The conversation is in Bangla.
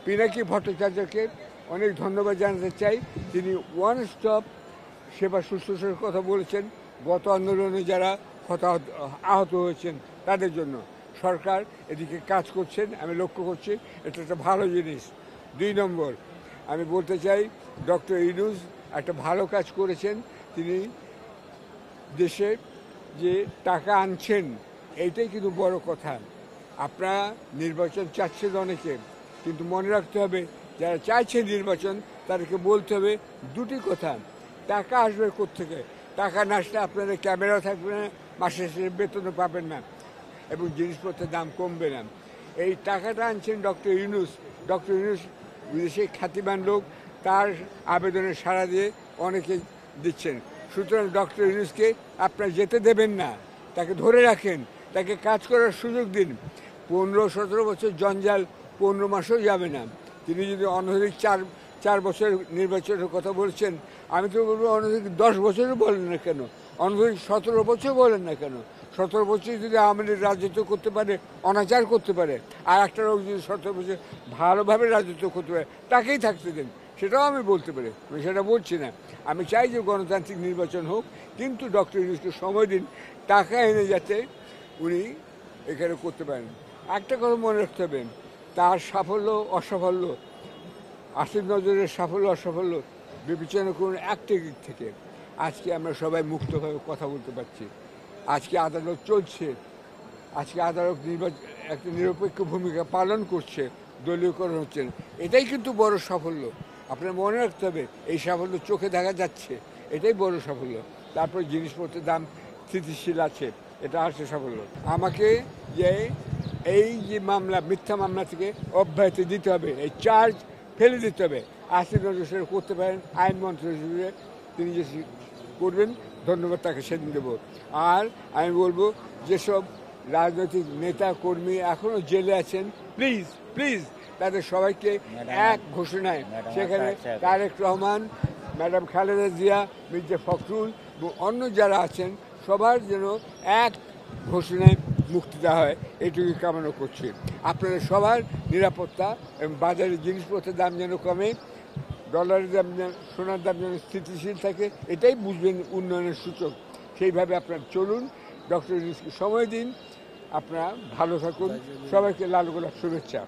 পিনাকি ভট্টাচার্যকে অনেক ধন্যবাদ জানাতে চাই। তিনি ওয়ান স্টপ সেবা শুশ্রূষার কথা বলেছেন গত আন্দোলনে যারা আহত হয়েছেন তাদের জন্য। সরকার এদিকে কাজ করছেন, আমি লক্ষ্য করছি, এটা একটা ভালো জিনিস। 2 নম্বর, আমি বলতে চাই ডক্টর ইউনূস একটা ভালো কাজ করেছেন। তিনি দেশে যে টাকা আনছেন এইটাই কিন্তু বড় কথা। আপনারা নির্বাচন চাচ্ছেন অনেকে, কিন্তু মনে রাখতে হবে যারা চাইছে নির্বাচন তাদেরকে বলতে হবে দুটি কথা। টাকা আসবে কোত্থেকে? টাকা না আসলে আপনাদের ক্যামেরা থাকবে না, মাসে শেষে বেতনও পাবেন না এবং জিনিসপত্রের দাম কমবে না। এই টাকাটা আনছেন ডক্টর ইউনূস। ডক্টর ইউনূস বিদেশে খ্যাতিমান লোক, তার আবেদনে সাড়া দিয়ে অনেকে দিচ্ছেন। সুতরাং ডক্টর ইউনূসকে আপনারা যেতে দেবেন না, তাকে ধরে রাখেন, তাকে কাজ করার সুযোগ দিন। 15-17 বছর জঞ্জাল 15 মাসও যাবে না। তিনি যদি অনধিক 4 বছর নির্বাচনের কথা বলছেন, আমি তো বলবো অনধিক 10 বছরও বলেন না কেন, অনধিক 17 বছর বলেন না কেন। 17 বছর যদি আমাদের রাজত্ব করতে পারে, অনাচার করতে পারে, আর একটা লোক যদি 17 বছর ভালোভাবে রাজত্ব করতে পারে, তাকেই থাকতে দেন, সেটাও আমি বলতে পারি। আমি সেটা বলছি না। আমি চাই যে গণতান্ত্রিক নির্বাচন হোক, কিন্তু ডক্টর ইউনূসকে সময় দিন টাকা এনে যাতে উনি এখানে করতে পারেন। একটা কথা মনে রাখতে হবে, তার সাফল্য অসাফল্য, আসিফ নজরের সাফল্য অসাফল্য বিবেচনা করুন একটা দিক থেকে। আজকে আমরা সবাই মুক্তভাবে কথা বলতে পারছি, আজকে আদালত চলছে, আজকে আদালত একটা নিরপেক্ষ ভূমিকা পালন করছে, দলীয়করণ হচ্ছে, এটাই কিন্তু বড় সাফল্য। আপনার মনে রাখতে হবে এই সাফল্য চোখে দেখা যাচ্ছে, এটাই বড় সাফল্য। তারপর জিনিসপত্রের দাম স্থিতিশীল আছে, এটা আসছে সাফল্য। আমাকে যে এই যে মামলা, মিথ্যা মামলা থেকে অব্যাহতি দিতে হবে, এই চার্জ ফেলে দিতে হবে। আসিফ নজর সেটা করতে পারেন, আইনমন্ত্রী হিসেবে তিনি যে করবেন, ধন্যবাদ তাকে সেদিন দেবো। আর আমি বলবো যেসব রাজনৈতিক নেতা কর্মী এখনও জেলে আছেন, প্লিজ প্লিজ তাদের সবাইকে এক ঘোষণায়, সেখানে তারেক রহমান, ম্যাডাম খালেদা জিয়া, মির্জা ফখরুল এবং অন্য যারা আছেন সবার যেন এক ঘোষণায় মুক্তি দেওয়া হয়, এইটুকু কামনা করছি। আপনাদের সবার নিরাপত্তা এবং বাজারে জিনিসপত্রের দাম যেন কমে, ডলারের দাম যেন, সোনার দাম যেন স্থিতিশীল থাকে, এটাই বুঝবেন উন্নয়নের সূচক। সেইভাবে আপনারা চলুন, ডক্টর ইউনূসকে সময় দিন, আপনারা ভালো থাকুন। সবাইকে লাল গোলাপ শুভেচ্ছা।